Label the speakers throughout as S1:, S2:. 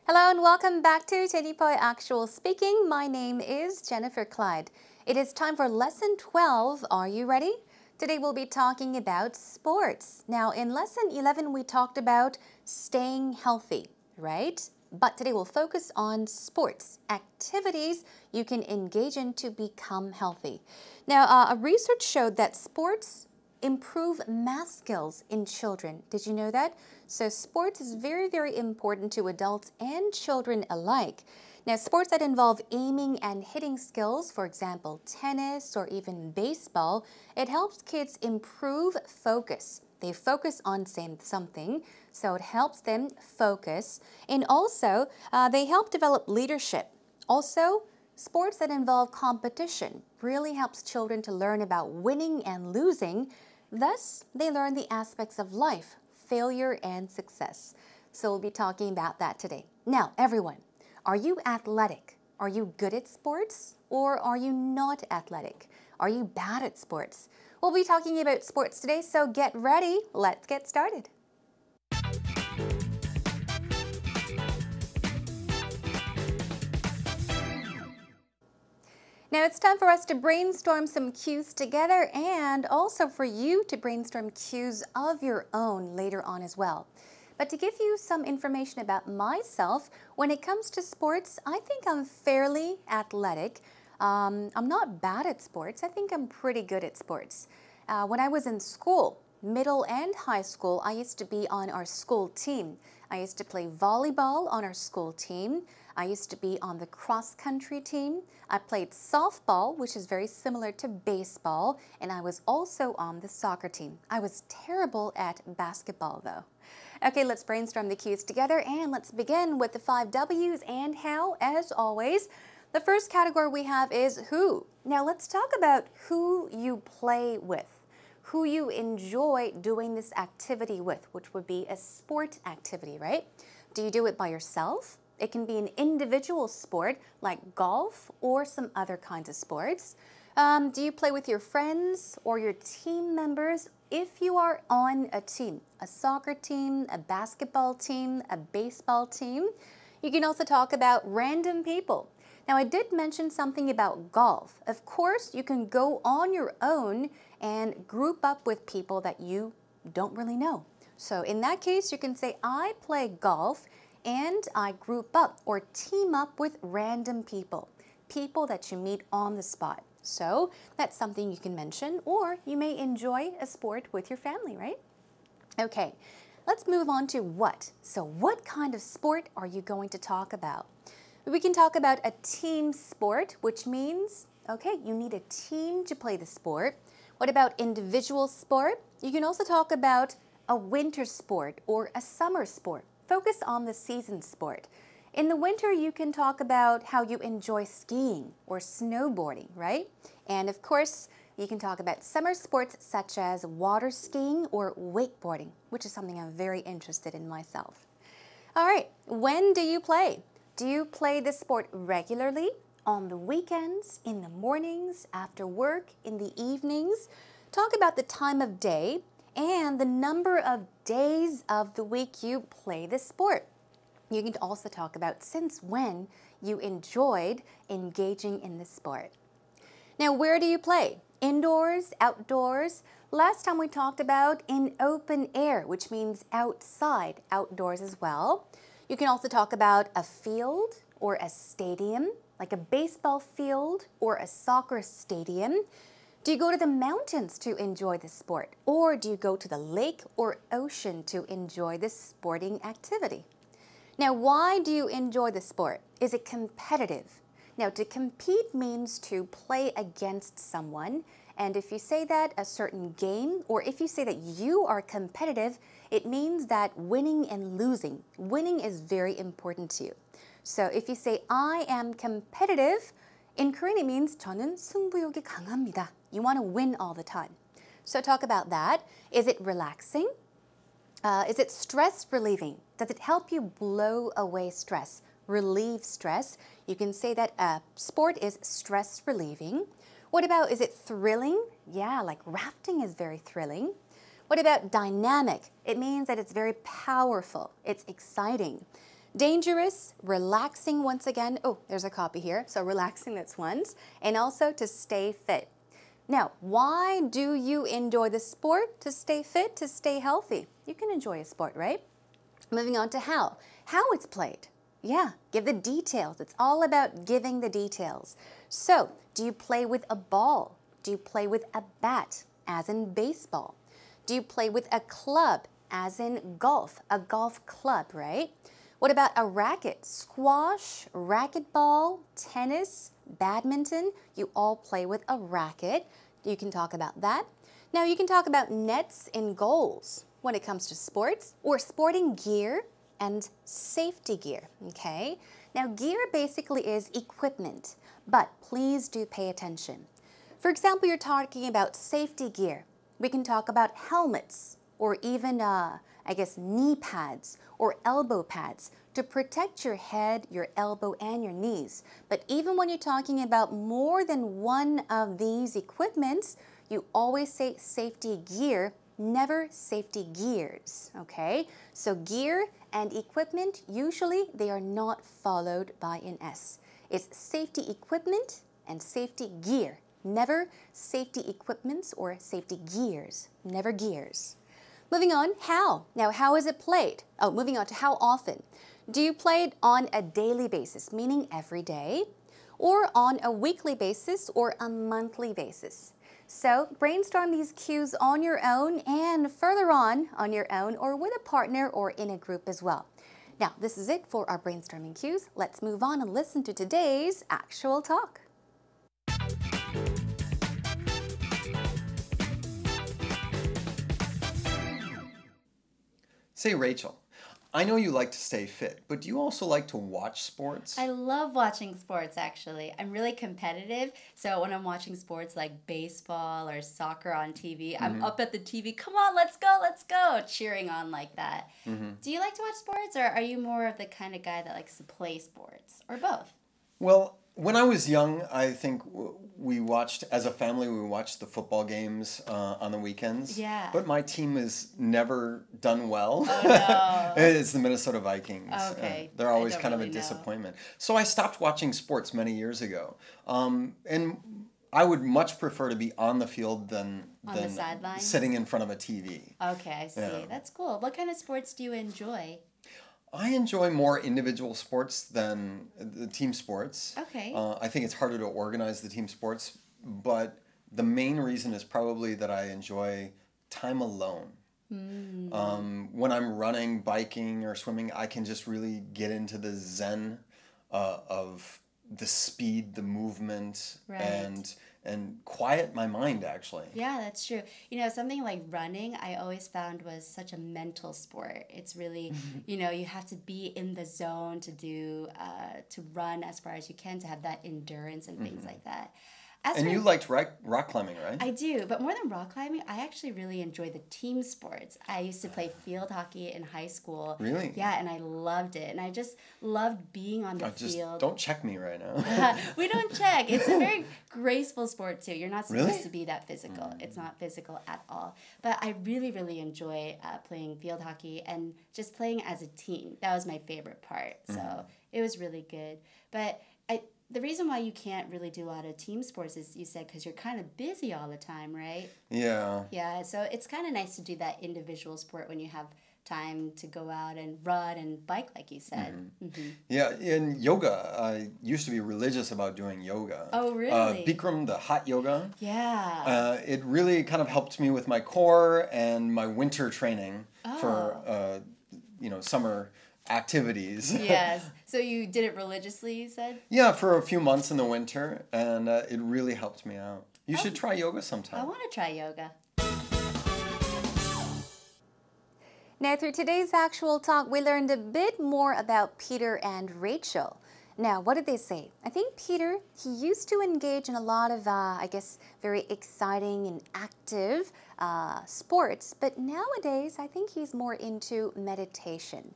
S1: Hello and welcome back to 제니퍼의Actual speaking. My name is Jennifer Clyde. It is time for Lesson 12. Are you ready? Today we'll be talking about sports. Now in Lesson 11 we talked about staying healthy, right? But today we'll focus on sports, activities you can engage in to become healthy. Now a research showed that sports improve math skills in children. Did you know that? So sports is very, very important to adults and children alike. Now, sports that involve aiming and hitting skills, for example, tennis or even baseball, it helps kids improve focus. They focus on something, so it helps them focus. And also, they help develop leadership. Also, sports that involve competition really helps children to learn about winning and losing. Thus, they learn the aspects of life, failure and success. So we'll be talking about that today. Now, everyone, are you athletic? Are you good at sports? Or are you not athletic? Are you bad at sports? We'll be talking about sports today, so get ready. Let's get started. Now it's time for us to brainstorm some cues together and also for you to brainstorm cues of your own later on as well. But to give you some information about myself, when it comes to sports, I think I'm fairly athletic. I'm not bad at sports. I think I'm pretty good at sports. When I was in school, middle and high school, I used to be on our school team. I used to play volleyball on our school team. I used to be on the cross-country team. I played softball, which is very similar to baseball, and I was also on the soccer team. I was terrible at basketball, though. Okay, let's brainstorm the cues together, and let's begin with the 5 W's and how, as always. The first category we have is who. Now, let's talk about who you play with, who you enjoy doing this activity with, which would be a sport activity, right? Do you do it by yourself? It can be an individual sport like golf or some other kinds of sports. Do you play with your friends or your team members? If you are on a team, a soccer team, a basketball team, a baseball team, you can also talk about random people. Now, I did mention something about golf. Of course, you can go on your own and group up with people that you don't really know. So in that case, you can say, I play golf and I group up or team up with random people, people that you meet on the spot. So that's something you can mention, or you may enjoy a sport with your family, right? Okay, let's move on to what. So what kind of sport are you going to talk about? We can talk about a team sport, which means, okay, you need a team to play the sport. What about individual sport? You can also talk about a winter sport or a summer sport. Focus on the season sport. In the winter, you can talk about how you enjoy skiing or snowboarding, right? And of course, you can talk about summer sports such as water skiing or wakeboarding, which is something I'm very interested in myself. All right, when do you play? Do you play this sport regularly? On the weekends, in the mornings, after work, in the evenings? Talk about the time of day and the number of days of the week you play this sport. You can also talk about since when you enjoyed engaging in this sport. Now, where do you play? Indoors, outdoors? Last time we talked about in open air, which means outside, outdoors as well. You can also talk about a field or a stadium, like a baseball field or a soccer stadium. Do you go to the mountains to enjoy the sport? Or do you go to the lake or ocean to enjoy this sporting activity? Now, why do you enjoy the sport? Is it competitive? Now, to compete means to play against someone. And if you say that a certain game, or if you say that you are competitive, it means that winning and losing. Winning is very important to you. So if you say, I am competitive, in Korean it means 저는 승부욕이 강합니다. You want to win all the time. So talk about that. Is it relaxing? Is it stress relieving? Does it help you blow away stress, relieve stress? You can say that sport is stress relieving. What about, is it thrilling? Yeah, like rafting is very thrilling. What about dynamic? It means that it's very powerful. It's exciting. Dangerous, relaxing once again. Oh, there's a copy here. So relaxing, that's once. And also to stay fit. Now, why do you enjoy the sport? To stay fit, to stay healthy. You can enjoy a sport, right? Moving on to how. How it's played. Yeah, give the details. It's all about giving the details. So, do you play with a ball? Do you play with a bat, as in baseball? Do you play with a club, as in golf? A golf club, right? What about a racket? Squash, racquetball, tennis, badminton. You all play with a racket. You can talk about that. Now, you can talk about nets and goals when it comes to sports, or sporting gear and safety gear, okay? Now, gear basically is equipment, but please do pay attention. For example, you're talking about safety gear. We can talk about helmets, or even, knee pads or elbow pads to protect your head, your elbow, and your knees. But even when you're talking about more than one of these equipments, you always say safety gear, never safety gears, okay? So gear and equipment, usually they are not followed by an S. It's safety equipment and safety gear, never safety equipments or safety gears, never gears. Moving on, how? Now, how is it played? Oh, moving on to how often. Do you play it on a daily basis, meaning every day, or on a weekly basis or a monthly basis? So brainstorm these cues on your own and further on your own or with a partner or in a group as well. Now, this is it for our brainstorming cues. Let's move on and listen to today's actual talk.
S2: Say, Rachel, I know you like to stay fit, but do you also like to watch sports?
S3: I love watching sports, actually. I'm really competitive, so when I'm watching sports like baseball or soccer on TV, I'm up at the TV, come on, let's go, cheering on like that. Do you like to watch sports, or are you more of the kind of guy that likes to play sports, or both?
S2: Well, when I was young, I think we watched, as a family, we watched the football games on the weekends.
S3: Yeah.
S2: But my team has never done well.
S3: Oh, no.
S2: It's the Minnesota Vikings.
S3: Okay.
S2: They're always
S3: I don't
S2: kind of
S3: really
S2: a
S3: know.
S2: disappointment. So I stopped watching sports many years ago. And I would much prefer to be on the field than
S3: the sidelines?
S2: sitting in front of a TV.
S3: Okay, I see.
S2: Yeah.
S3: That's cool. What kind of sports do you enjoy?
S2: I enjoy more individual sports than the team sports.
S3: Okay.
S2: I think it's harder to organize the team sports, but the main reason is probably that I enjoy time alone. When I'm running, biking, or swimming, I can just really get into the zen of the speed, the movement,
S3: Right.
S2: and quiet my mind, actually.
S3: Yeah, that's true. You know, something like running, I always found was such a mental sport. It's really, you have to be in the zone to do, to run as far as you can, to have that endurance and things like that.
S2: And you liked rock climbing, right?
S3: I do, but more than rock climbing, I actually really enjoy the team sports. I used to play field hockey in high school.
S2: Really?
S3: Yeah, and I loved it. And I just loved being on the field.
S2: Don't check me right now.
S3: We don't check. It's a very graceful sport, too. You're not supposed
S2: Really?
S3: to be that physical. It's not physical at all. But I really, really enjoy playing field hockey and just playing as a team. That was my favorite part. So it was really good. But the reason why you can't really do a lot of team sports is, you said, because you're kind of busy all the time, right?
S2: Yeah.
S3: Yeah, so it's kind of nice to do that individual sport when you have time to go out and run and bike, like you said.
S2: Yeah, in yoga, I used to be religious about doing yoga.
S3: Oh, really?
S2: Bikram, the hot yoga.
S3: Yeah.
S2: It really kind of helped me with my core and my winter training for, summer activities.
S3: Yes. So you did it religiously, you said?
S2: Yeah, for a few months in the winter, and it really helped me out. You should try yoga sometime.
S3: I want to try yoga.
S1: Now, through today's actual talk, we learned a bit more about Peter and Rachel. Now, what did they say? I think Peter, he used to engage in a lot of, very exciting and active sports, but nowadays I think he's more into meditation.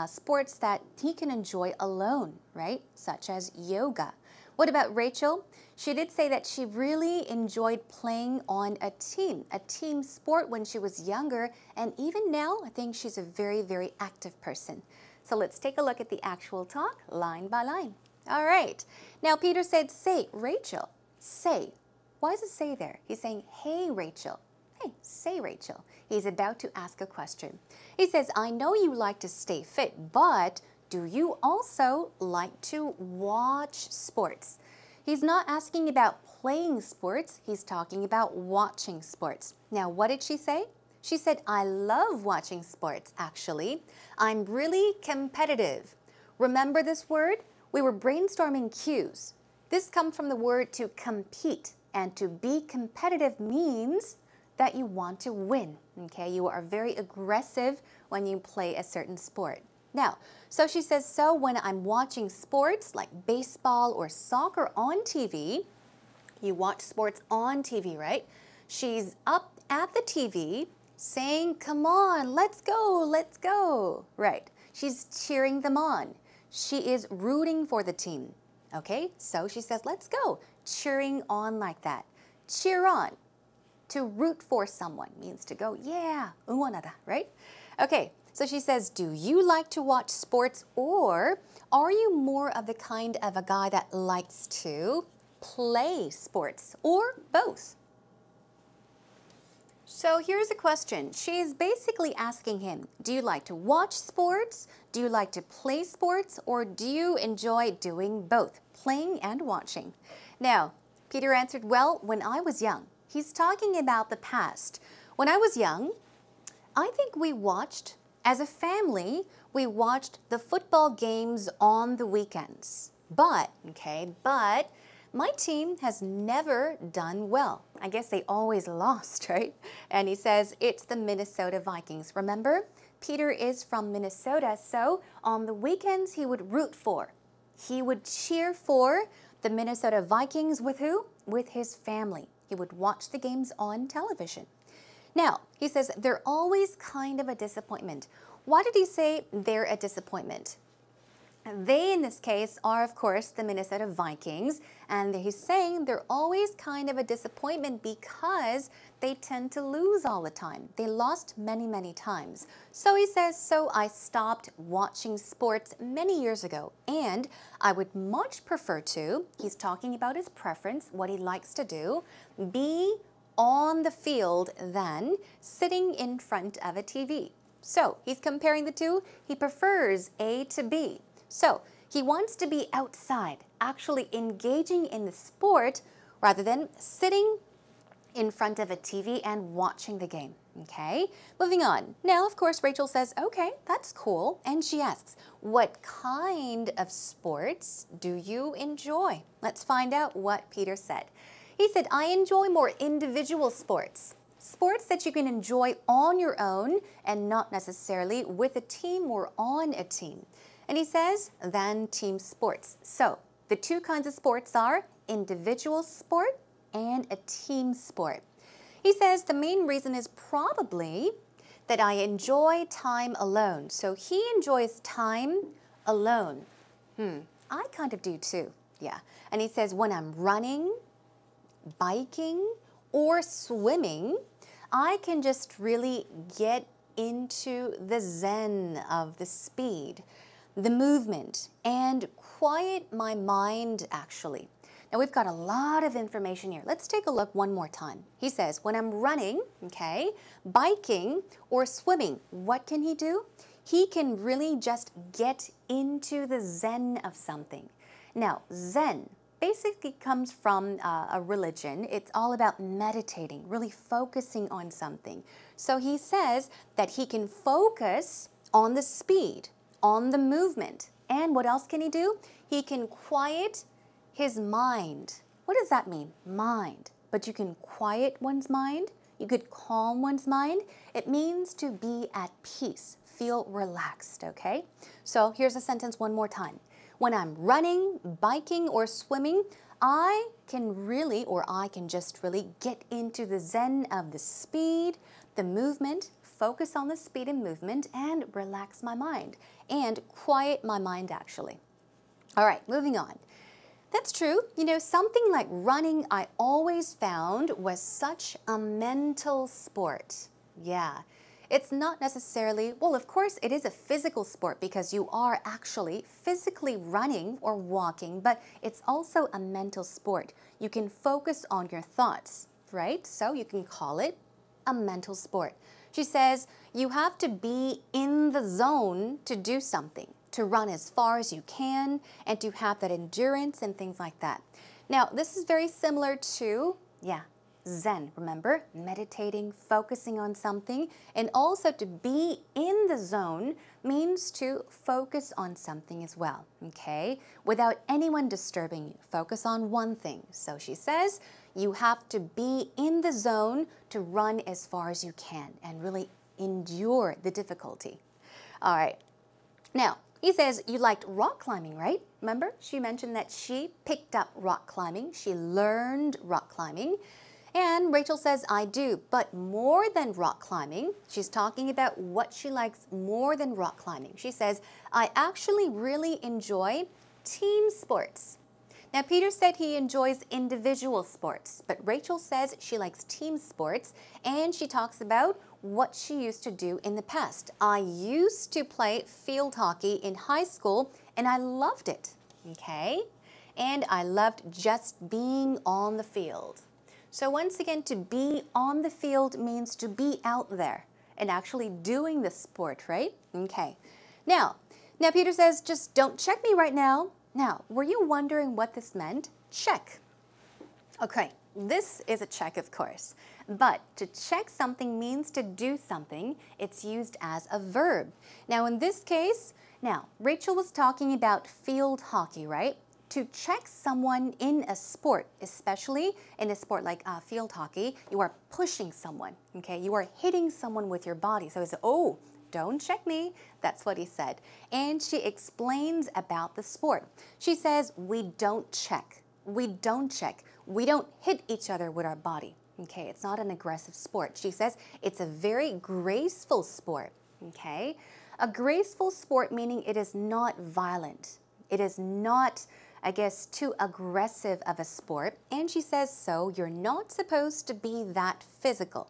S1: Sports that he can enjoy alone, right? Such as yoga. What about Rachel? She did say that she really enjoyed playing on a team sport when she was younger, and even now I think she's a very, very active person. So let's take a look at the actual talk line by line. All right. Now Peter said, say, Rachel, say. Why does it say there? He's saying, hey, Rachel. Hey, say, Rachel. He's about to ask a question. He says, I know you like to stay fit, but do you also like to watch sports? He's not asking about playing sports. He's talking about watching sports. Now, what did she say? She said, I love watching sports, actually. I'm really competitive. Remember this word? We were brainstorming cues. This comes from the word to compete, and to be competitive means that you want to win, okay? You are very aggressive when you play a certain sport. Now, so she says, so when I'm watching sports like baseball or soccer on TV, you watch sports on TV, right? She's up at the TV saying, come on, let's go, right? She's cheering them on. She is rooting for the team, okay? So she says, let's go, cheering on like that. Cheer on. To root for someone means to go, yeah, 응원하다, right? Okay, so she says, do you like to watch sports, or are you more of the kind of a guy that likes to play sports, or both? So here's a question. She's basically asking him, do you like to watch sports? Do you like to play sports? Or do you enjoy doing both, playing and watching? Now, Peter answered, well, when I was young. He's talking about the past. When I was young, I think we watched, as a family, we watched the football games on the weekends. But my team has never done well. I guess they always lost, right? And he says it's the Minnesota Vikings. Remember, Peter is from Minnesota, so on the weekends he would root for. He would cheer for the Minnesota Vikings with who? With his family. He would watch the games on television. Now, he says they're always kind of a disappointment. Why did he say they're a disappointment? They, in this case, are, of course, the Minnesota Vikings, and he's saying they're always kind of a disappointment because they tend to lose all the time. They lost many, many times. So he says, so I stopped watching sports many years ago, and I would much prefer to, he's talking about his preference, what he likes to do, be on the field than sitting in front of a TV. So he's comparing the two. He prefers A to B. So he wants to be outside, actually engaging in the sport rather than sitting in front of a TV and watching the game. Okay, moving on. Now, of course, Rachel says, okay, that's cool. And she asks, what kind of sports do you enjoy? Let's find out what Peter said. He said, I enjoy more individual sports. Sports that you can enjoy on your own and not necessarily with a team or on a team. And he says, than team sports. So the two kinds of sports are individual sport and a team sport. He says the main reason is probably that I enjoy time alone. So he enjoys time alone. I kind of do too, yeah. And he says when I'm running, biking, or swimming, I can just really get into the zen of the speed, the movement, and quiet my mind, actually. Now, we've got a lot of information here. Let's take a look one more time. He says, when I'm running, okay, biking, or swimming, what can he do? He can really just get into the zen of something. Now, zen basically comes from a religion. It's all about meditating, really focusing on something. So he says that he can focus on the speed, on the movement. And what else can he do? He can quiet his mind. What does that mean? Mind. But you can quiet one's mind. You could calm one's mind. It means to be at peace, feel relaxed, okay? So here's a sentence one more time. When I'm running, biking, or swimming, I can just really get into the zen of the speed, the movement, focus on the speed and movement, and relax my mind, and quiet my mind, actually. All right, moving on. That's true. You know, something like running I always found was such a mental sport. Yeah, it's not necessarily, well, of course, it is a physical sport because you are actually physically running or walking, but it's also a mental sport. You can focus on your thoughts, right? So you can call it a mental sport. She says you have to be in the zone to do something, to run as far as you can, and to have that endurance and things like that. Now, this is very similar to, Zen, remember? Meditating, focusing on something, and also to be in the zone means to focus on something as well, okay? Without anyone disturbing you. Focus on one thing. So she says you have to be in the zone to run as far as you can and really endure the difficulty. All right. Now, he says you liked rock climbing, right? Remember, she mentioned that she picked up rock climbing. She learned rock climbing. And Rachel says, I do, but more than rock climbing. She's talking about what she likes more than rock climbing. She says, I actually really enjoy team sports. Now, Peter said he enjoys individual sports, but Rachel says she likes team sports, and she talks about what she used to do in the past. I used to play field hockey in high school, and I loved it, okay? And I loved just being on the field. So once again, to be on the field means to be out there and actually doing the sport, right? Okay. Now Peter says, just don't check me right now. Now, were you wondering what this meant? Check. Okay, this is a check, of course. But to check something means to do something. It's used as a verb. Now, in this case, Rachel was talking about field hockey, right? To check someone in a sport, especially in a sport like field hockey, you are pushing someone, okay? You are hitting someone with your body. So he said, oh, don't check me. That's what he said. And she explains about the sport. She says, we don't check. We don't check. We don't hit each other with our body, okay? It's not an aggressive sport. She says it's a very graceful sport, okay? A graceful sport meaning it is not violent. It is not, I guess, too aggressive of a sport. And she says, so you're not supposed to be that physical,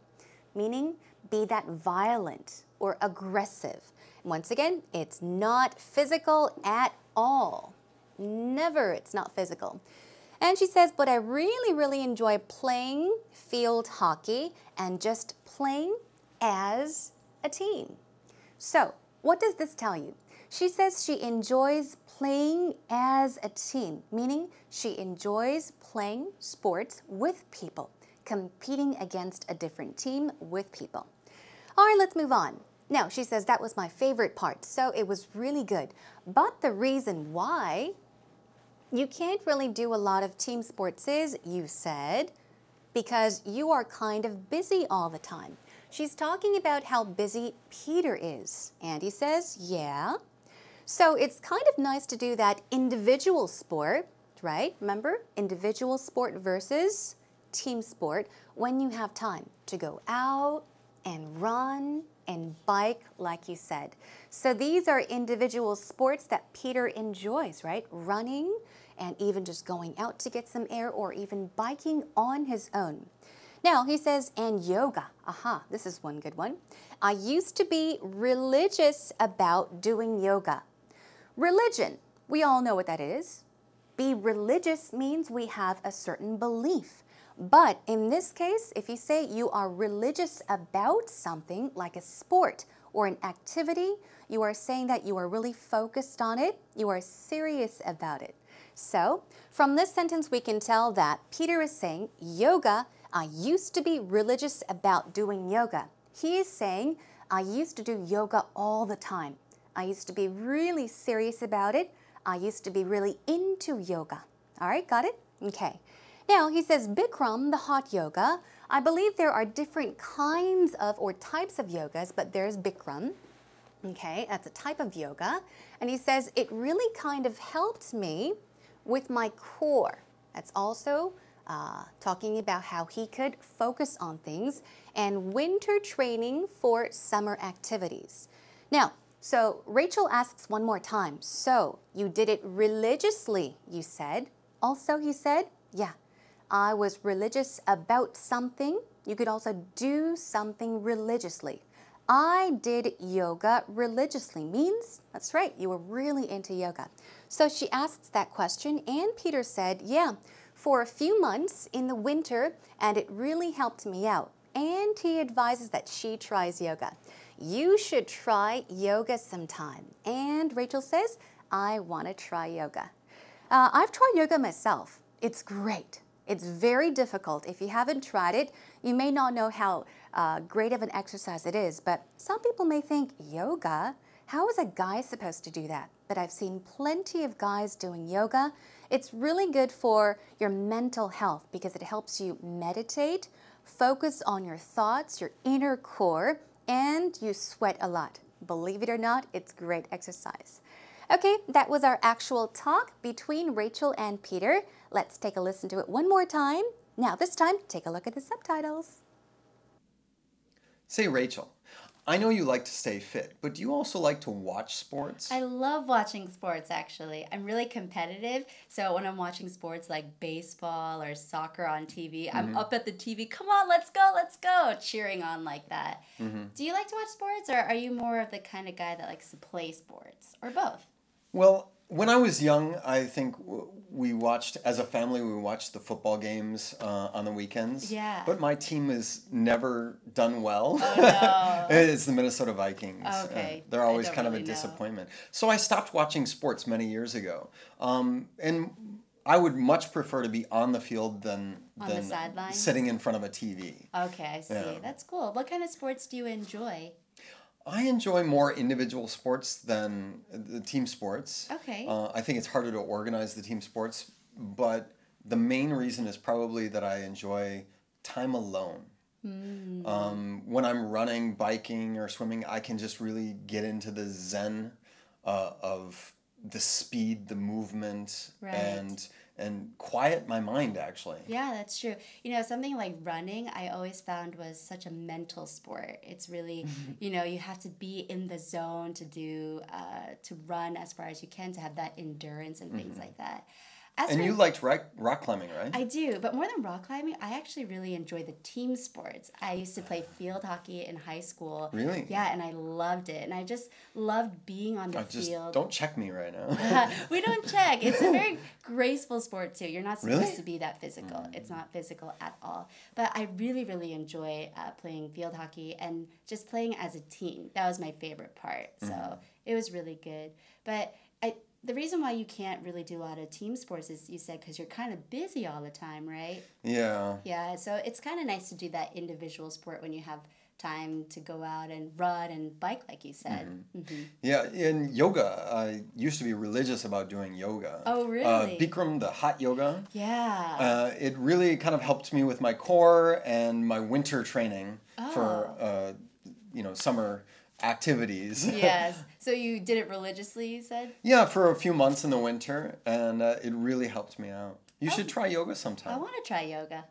S1: meaning be that violent or aggressive. Once again, it's not physical at all. Never, it's not physical. And she says, but I really, really enjoy playing field hockey and just playing as a team. So, what does this tell you? She says she enjoys playing as a team, meaning she enjoys playing sports with people, competing against a different team with people. All right, let's move on. Now, she says that was my favorite part, so it was really good. But the reason why you can't really do a lot of team sports is, you said, because you are kind of busy all the time. She's talking about how busy Peter is. And he says, yeah. So it's kind of nice to do that individual sport, right? Remember, individual sport versus team sport when you have time to go out and run and bike, like you said. So these are individual sports that Peter enjoys, right? Running and even just going out to get some air or even biking on his own. Now, he says, and yoga. Aha, this is one good one. I used to be religious about doing yoga. Religion, we all know what that is. Be religious means we have a certain belief. But in this case, if you say you are religious about something like a sport or an activity, you are saying that you are really focused on it, you are serious about it. So, from this sentence we can tell that Peter is saying, yoga, I used to be religious about doing yoga. He is saying, I used to do yoga all the time. I used to be really serious about it. I used to be really into yoga. All right, got it? Okay. Now, he says, Bikram, the hot yoga. I believe there are different kinds of or types of yogas, but there's Bikram. Okay, that's a type of yoga. And he says, it really kind of helped me with my core. That's also talking about how he could focus on things and winter training for summer activities. Now, so Rachel asks one more time. So you did it religiously, you said. Also, he said, yeah, I was religious about something. You could also do something religiously. I did yoga religiously means, that's right, you were really into yoga. So she asks that question, and Peter said, yeah, for a few months in the winter, and it really helped me out. And he advises that she tries yoga. You should try yoga sometime. And Rachel says, I want to try yoga. I've tried yoga myself. It's great. It's very difficult. If you haven't tried it, you may not know how great of an exercise it is, but some people may think, yoga? How is a guy supposed to do that? But I've seen plenty of guys doing yoga. It's really good for your mental health because it helps you meditate, focus on your thoughts, your inner core, and you sweat a lot. Believe it or not, it's great exercise. Okay, that was our actual talk between Rachel and Peter. Let's take a listen to it one more time. Now, this time, take a look at the subtitles.
S2: Say, Rachel, I know you like to stay fit, but do you also like to watch sports?
S3: I love watching sports, actually. I'm really competitive, so when I'm watching sports like baseball or soccer on TV, I'm up at the TV, come on, let's go, cheering on like that. Do you like to watch sports, or are you more of the kind of guy that likes to play sports, or both?
S2: Well, when I was young, I think we watched, as a family, we watched the football games on the weekends.
S3: Yeah.
S2: But my team has never done well.
S3: Oh, no.
S2: It's the Minnesota Vikings.
S3: Okay.
S2: They're always
S3: I don't
S2: kind of a
S3: really know.
S2: disappointment. So I stopped watching sports many years ago. And I would much prefer to be on the field than
S3: the sidelines?
S2: sitting in front of a TV.
S3: Okay, I see.
S2: Yeah.
S3: That's cool. What kind of sports do you enjoy?
S2: I enjoy more individual sports than the team sports.
S3: Okay.
S2: I think it's harder to organize the team sports, but the main reason is probably that I enjoy time alone. When I'm running, biking, or swimming, I can just really get into the zen of the speed, the movement,
S3: Right.
S2: and quiet my mind, actually.
S3: Yeah, that's true. You know, something like running, I always found was such a mental sport. It's really, you know, you have to be in the zone to do, to run as far as you can, to have that endurance and things like that.
S2: And you liked rock climbing, right?
S3: I do, but more than rock climbing, I actually really enjoy the team sports. I used to play field hockey in high school.
S2: Really?
S3: Yeah, and I loved it. And I just loved being on the field.
S2: Don't check me right now.
S3: We don't check. It's a very graceful sport, too. You're not supposed
S2: Really?
S3: to be that physical. It's not physical at all. But I really, really enjoy playing field hockey and just playing as a team. That was my favorite part. So it was really good. But the reason why you can't really do a lot of team sports is, you said, because you're kind of busy all the time, right?
S2: Yeah.
S3: Yeah, so it's kind of nice to do that individual sport when you have time to go out and run and bike, like you said.
S2: Yeah, in yoga, I used to be religious about doing yoga.
S3: Oh, really?
S2: Bikram, the hot yoga.
S3: Yeah.
S2: It really kind of helped me with my core and my winter training for, summer activities.
S3: Yes. So you did it religiously, you said?
S2: Yeah, for a few months in the winter, and it really helped me out. You should try yoga sometime.
S3: I want to try yoga.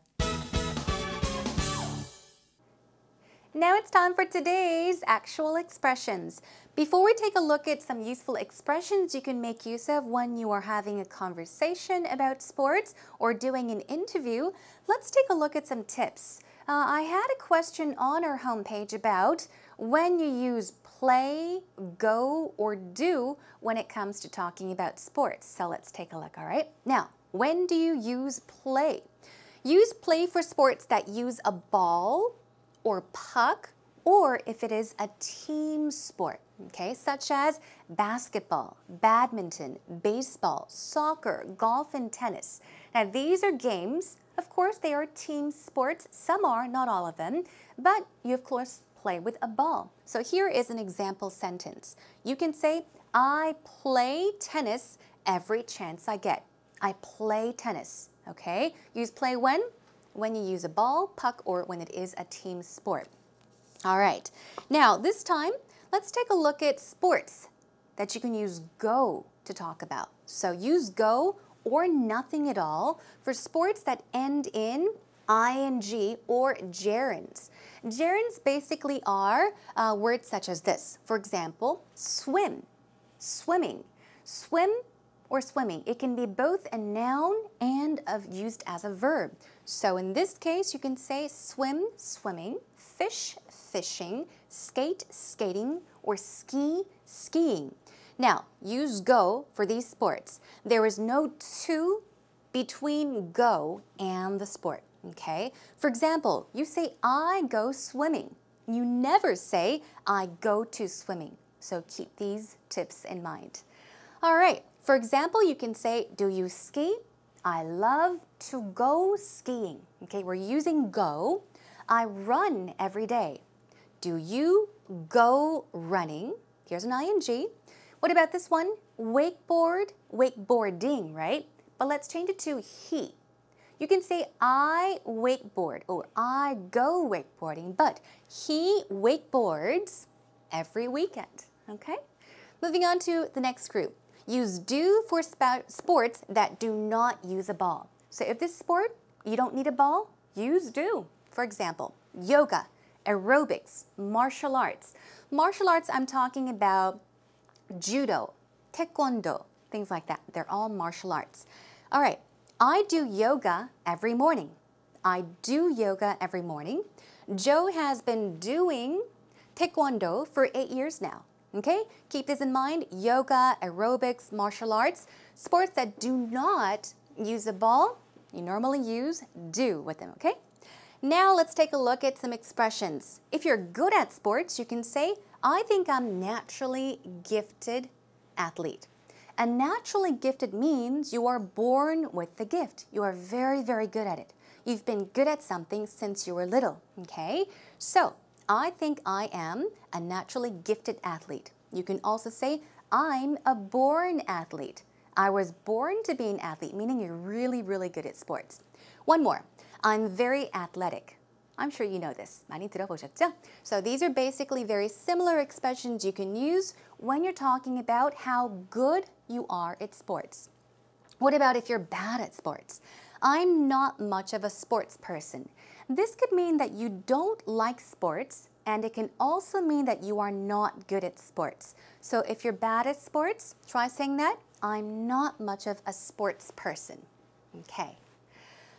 S1: Now it's time for today's actual expressions. Before we take a look at some useful expressions you can make use of when you are having a conversation about sports or doing an interview, let's take a look at some tips. I had a question on our homepage about when you use play, go, or do when it comes to talking about sports. So let's take a look, all right? Now, when do you use play? Use play for sports that use a ball or puck, or if it is a team sport, okay, such as basketball, badminton, baseball, soccer, golf, and tennis. Now, these are games. Of course, they are team sports. Some are, not all of them, but you, of course, play with a ball. So here is an example sentence. You can say, I play tennis every chance I get. I play tennis, okay? Use play when? When you use a ball, puck, or when it is a team sport. All right. Now, this time, let's take a look at sports that you can use go to talk about. So use go or nothing at all for sports that end in ing or gerunds. Gerunds basically are words such as this. For example, swim, swimming, swim or swimming. It can be both a noun and used as a verb. So in this case, you can say swim, swimming, fish, fishing, skate, skating, or ski, skiing. Now, use go for these sports. There is no to between go and the sport, okay? For example, you say, I go swimming. You never say, I go to swimming. So keep these tips in mind. All right, for example, you can say, do you ski? I love to go skiing. Okay, we're using go. I run every day. Do you go running? Here's an ing. What about this one? Wakeboard, wakeboarding, right? But let's change it to he. You can say I wakeboard or I go wakeboarding, but he wakeboards every weekend, okay? Moving on to the next group. Use do for sports that do not use a ball. So if this sport, you don't need a ball, use do. For example, yoga, aerobics, martial arts. Martial arts, I'm talking about judo, taekwondo, things like that. They're all martial arts. All right, I do yoga every morning. I do yoga every morning. Joe has been doing taekwondo for 8 years now. Okay, keep this in mind. Yoga, aerobics, martial arts, sports that do not use a ball, you normally use do with them, okay? Now let's take a look at some expressions. If you're good at sports, you can say, I think I'm naturally gifted athlete. And naturally gifted means you are born with the gift. You are very, very good at it. You've been good at something since you were little, okay? So, I think I am a naturally gifted athlete. You can also say, I'm a born athlete. I was born to be an athlete, meaning you're really, really good at sports. One more. I'm very athletic. I'm sure you know this. 많이 들어보셨죠? So these are basically very similar expressions you can use when you're talking about how good you are at sports. What about if you're bad at sports? I'm not much of a sports person. This could mean that you don't like sports, and it can also mean that you are not good at sports. So if you're bad at sports, try saying that. I'm not much of a sports person. Okay.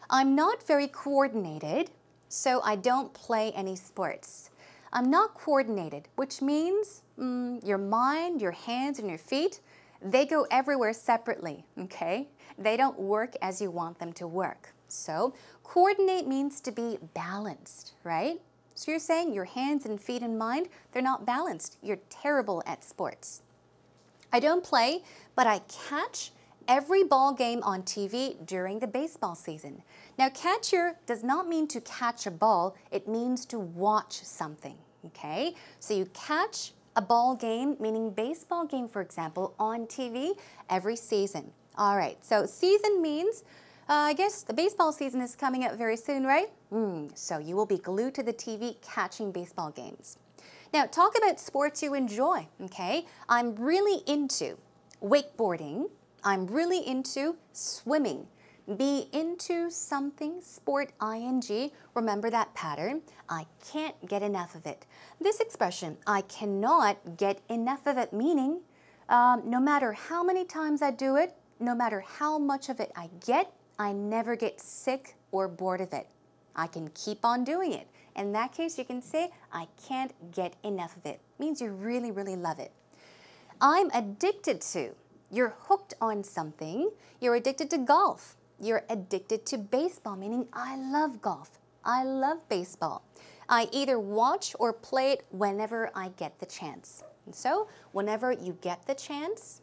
S1: I'm not very coordinated, so I don't play any sports. I'm not coordinated, which means your mind, your hands, and your feet, they go everywhere separately, okay? They don't work as you want them to work. So coordinate means to be balanced, right? So you're saying your hands and feet and mind, they're not balanced. You're terrible at sports. I don't play, but I catch every ball game on TV during the baseball season. Now, catch here does not mean to catch a ball. It means to watch something, okay? So you catch a ball game, meaning baseball game, for example, on TV every season. All right, so season means, I guess the baseball season is coming up very soon, right? So you will be glued to the TV catching baseball games. Now, talk about sports you enjoy, okay? I'm really into wakeboarding. I'm really into swimming. Be into something, sport, ing. Remember that pattern. I can't get enough of it. This expression, I cannot get enough of it, meaning no matter how many times I do it, no matter how much of it I get, I never get sick or bored of it. I can keep on doing it. In that case, you can say, I can't get enough of it. Means you really, really love it. I'm addicted to. You're hooked on something. You're addicted to golf. You're addicted to baseball, meaning I love golf. I love baseball. I either watch or play it whenever I get the chance. And so, whenever you get the chance,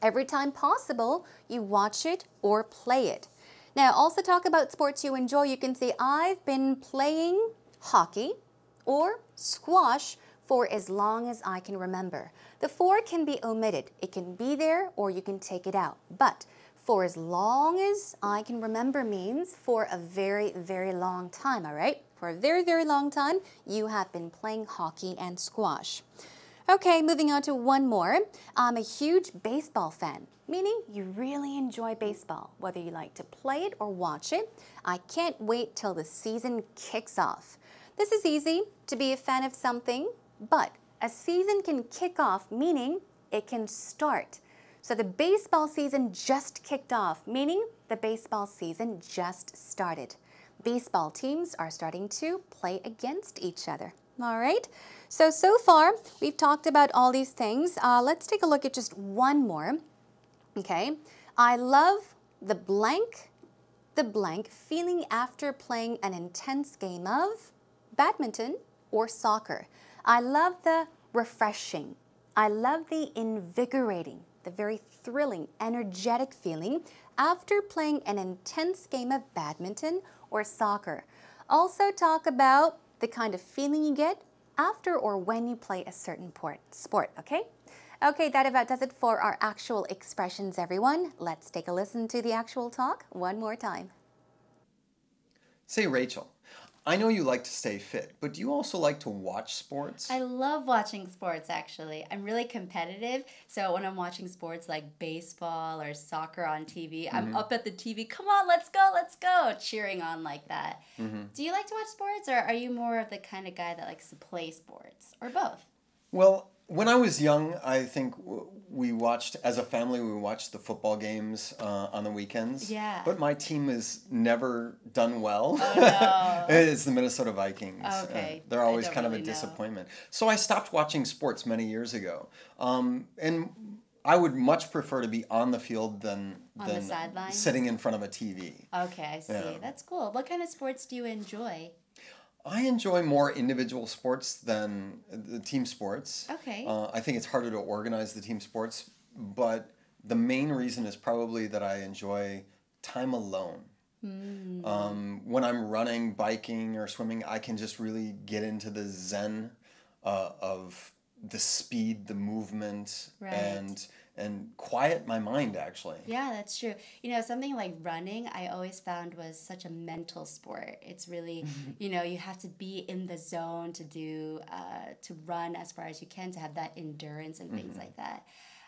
S1: every time possible, you watch it or play it. Now, also talk about sports you enjoy. You can say, I've been playing hockey or squash for as long as I can remember. The for can be omitted. It can be there or you can take it out. But for as long as I can remember means for a very, very long time, all right? For a very, very long time, you have been playing hockey and squash. Okay, moving on to one more. I'm a huge baseball fan, meaning you really enjoy baseball, whether you like to play it or watch it. I can't wait till the season kicks off. This is easy, to be a fan of something, but a season can kick off, meaning it can start. So the baseball season just kicked off, meaning the baseball season just started. baseball teams are starting to play against each other. All right, so far we've talked about all these things. Let's take a look at just one more. Okay, I love the blank feeling after playing an intense game of badminton or soccer. I love the refreshing. I love the invigorating, the very thrilling, energetic feeling after playing an intense game of badminton or soccer. Also talk about the kind of feeling you get after or when you play a certain sport, okay? Okay, that about does it for our actual expressions, everyone. Let's take a listen to the actual talk one more time.
S2: Say, Rachel, I know you like to stay fit, but do you also like to watch sports?
S3: I love watching sports, actually. I'm really competitive, so when I'm watching sports like baseball or soccer on TV, I'm up at the TV, come on, let's go, cheering on like that. Do you like to watch sports, or are you more of the kind of guy that likes to play sports, or both?
S2: Well, when I was young, I think we watched, as a family, we watched the football games on the weekends.
S3: Yeah.
S2: But my team has never done well.
S3: Oh, no.
S2: It's the Minnesota Vikings.
S3: Okay.
S2: They're always
S3: I don't
S2: kind of a
S3: really know.
S2: disappointment. So I stopped watching sports many years ago. And I would much prefer to be on the field than
S3: the sidelines?
S2: sitting in front of a TV.
S3: Okay, I see.
S2: Yeah.
S3: That's cool. What kind of sports do you enjoy?
S2: I enjoy more individual sports than the team sports.
S3: Okay.
S2: I think it's harder to organize the team sports, but the main reason is probably that I enjoy time alone. When I'm running, biking, or swimming, I can just really get into the zen of the speed, the movement,
S3: Right.
S2: and quiet my mind, actually.
S3: Yeah, that's true. You know, something like running, I always found was such a mental sport. It's really, you know, you have to be in the zone to do, to run as far as you can, to have that endurance and things like that.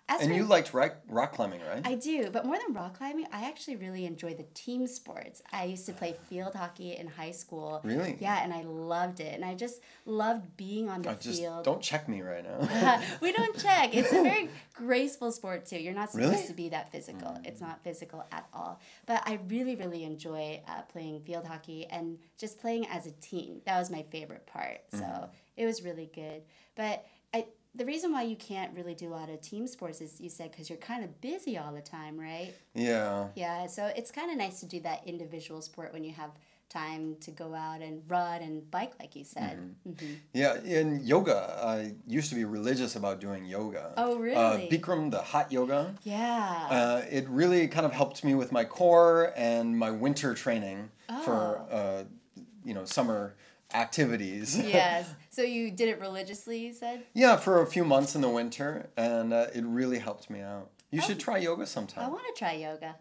S2: And you liked rock climbing, right?
S3: I do, but more than rock climbing, I actually really enjoy the team sports. I used to play field hockey in high school.
S2: Really?
S3: Yeah, and I loved it. And I just loved being on the field.
S2: Don't check me right now.
S3: We don't check. It's a very graceful sport, too. You're not supposed
S2: Really?
S3: to be that physical. It's not physical at all. But I really, really enjoy playing field hockey and just playing as a team. That was my favorite part. So it was really good. But the reason why you can't really do a lot of team sports is, you said, because you're kind of busy all the time, right?
S2: Yeah.
S3: Yeah, so it's kind of nice to do that individual sport when you have time to go out and run and bike, like you said.
S2: Yeah, in yoga, I used to be religious about doing yoga.
S3: Oh, really?
S2: Bikram, the hot yoga.
S3: Yeah.
S2: It really kind of helped me with my core and my winter training for, summer activities.
S3: Yes. So you did it religiously, you said?
S2: Yeah, for a few months in the winter, and it really helped me out. You should try yoga sometime.
S3: I want to try yoga.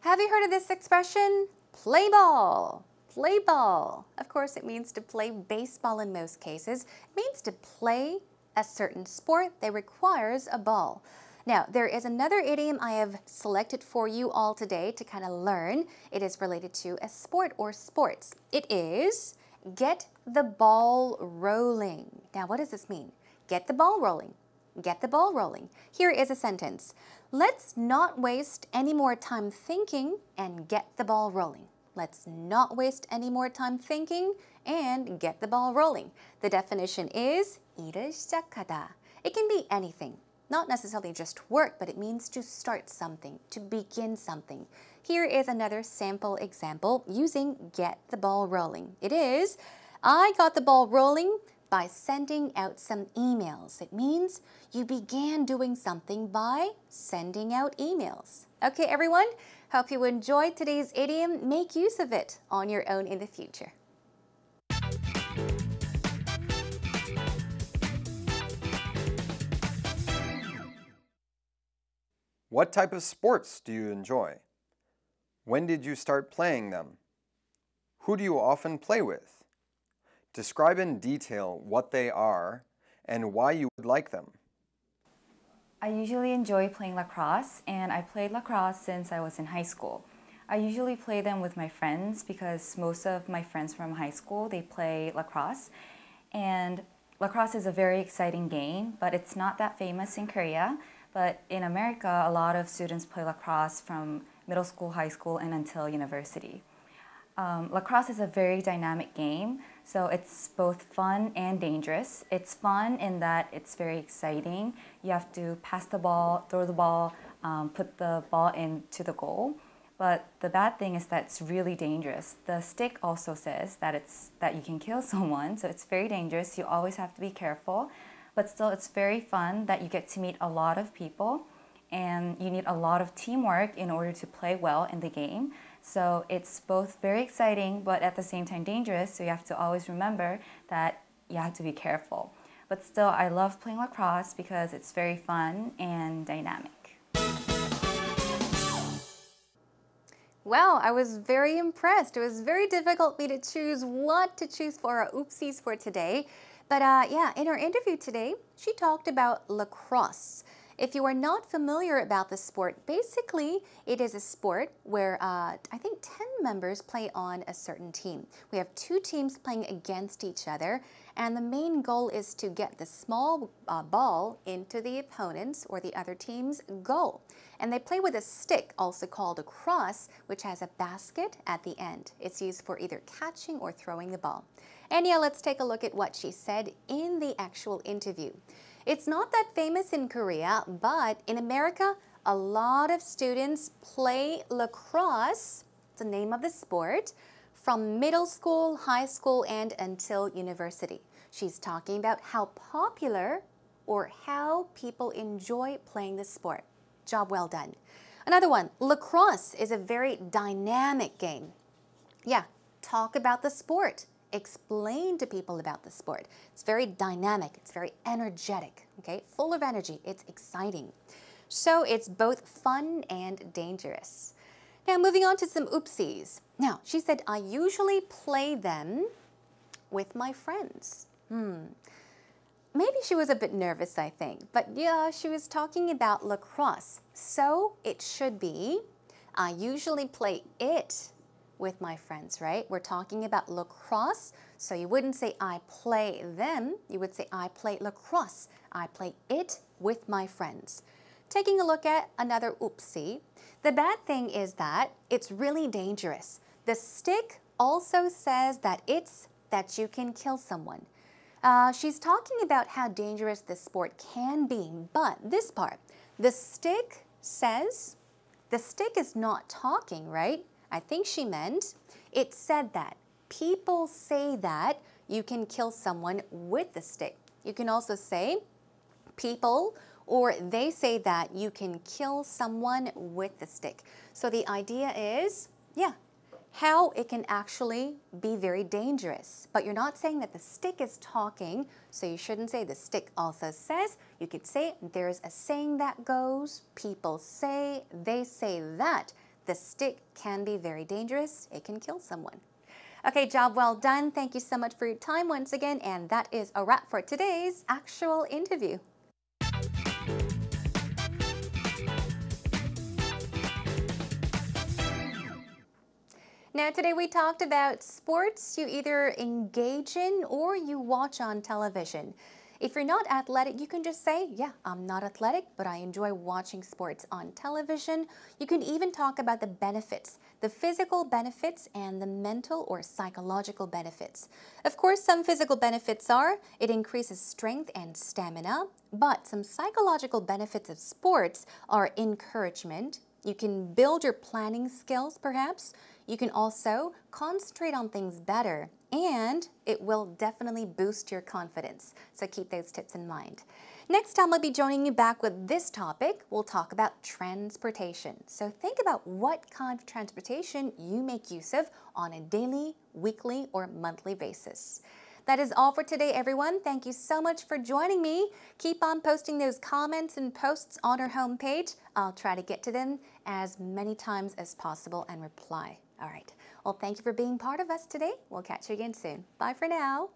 S1: Have you heard of this expression? Play ball. Play ball. Of course, it means to play baseball in most cases. It means to play a certain sport that requires a ball. Now, there is another idiom I have selected for you all today to kind of learn. It is related to a sport or sports. It is get the ball rolling. Now, what does this mean? Get the ball rolling. Get the ball rolling. Here is a sentence. Let's not waste any more time thinking and get the ball rolling. Let's not waste any more time thinking and get the ball rolling. The definition is 일을 시작하다. It can be anything, not necessarily just work, but it means to start something, to begin something. Here is another sample example using get the ball rolling. It is, I got the ball rolling by sending out some emails. It means you began doing something by sending out emails. Okay, everyone? Hope you enjoyed today's idiom. Make use of it on your own in the future.
S2: What type of sports do you enjoy? When did you start playing them? Who do you often play with? Describe in detail what they are and why you would like them.
S4: I usually enjoy playing lacrosse, and I played lacrosse since I was in high school. I usually play them with my friends because most of my friends from high school, they play lacrosse. And lacrosse is a very exciting game, but it's not that famous in Korea. But in America, a lot of students play lacrosse from middle school, high school, and until university. Lacrosse is a very dynamic game, so it's both fun and dangerous. It's fun in that it's very exciting. You have to pass the ball, throw the ball, put the ball into the goal. But the bad thing is that it's really dangerous. The stick also says that you can kill someone, so it's very dangerous. You always have to be careful. But still, it's very fun that you get to meet a lot of people, and you need a lot of teamwork in order to play well in the game. So it's both very exciting, but at the same time dangerous, so you have to always remember that you have to be careful. But still, I love playing lacrosse because it's very fun and dynamic.
S1: Wow, I was very impressed. It was very difficult for me to choose what to choose for our oopsies for today. But yeah, in our interview today, she talked about lacrosse. If you are not familiar about the sport, basically it is a sport where I think 10 members play on a certain team. We have 2 teams playing against each other, and the main goal is to get the small ball into the opponent's or the other team's goal. And they play with a stick, also called a crosse, which has a basket at the end. It's used for either catching or throwing the ball. And yeah, let's take a look at what she said in the actual interview. It's not that famous in Korea, but in America, a lot of students play lacrosse, it's the name of the sport, from middle school, high school, and until university. She's talking about how popular or how people enjoy playing the sport. Job well done. Another one, lacrosse is a very dynamic game. Yeah, talk about the sport. Explain to people about the sport. It's very dynamic, it's very energetic, okay? Full of energy, it's exciting. So it's both fun and dangerous. Now moving on to some oopsies. Now, she said, I usually play them with my friends. Maybe she was a bit nervous, I think. But yeah, she was talking about lacrosse. So it should be, I usually play it with my friends, right? We're talking about lacrosse, so you wouldn't say I play them, you would say I play lacrosse. I play it with my friends. Taking a look at another oopsie, the bad thing is that it's really dangerous. The stick also says that you can kill someone. She's talking about how dangerous this sport can be, but this part, the stick says, the stick is not talking, right? I think she meant it said that. People say that you can kill someone with the stick. You can also say people or they say that you can kill someone with the stick. So the idea is, yeah, how it can actually be very dangerous. But you're not saying that the stick is talking, so you shouldn't say the stick also says. You could say there's a saying that goes, people say, they say that. The stick can be very dangerous. It can kill someone. Okay, job well done. Thank you so much for your time once again. And that is a wrap for today's actual interview. Now, today we talked about sports you either engage in or you watch on television. If you're not athletic, you can just say, yeah, I'm not athletic, but I enjoy watching sports on television. You can even talk about the benefits, the physical benefits and the mental or psychological benefits. Of course, some physical benefits are it increases strength and stamina, but some psychological benefits of sports are encouragement. You can build your planning skills, perhaps. You can also concentrate on things better, and it will definitely boost your confidence. So keep those tips in mind. Next time, I'll be joining you back with this topic. We'll talk about transportation. So think about what kind of transportation you make use of on a daily, weekly, or monthly basis. That is all for today, everyone. Thank you so much for joining me. Keep on posting those comments and posts on our homepage. I'll try to get to them as many times as possible and reply. All right. Well, thank you for being part of us today. We'll catch you again soon. Bye for now.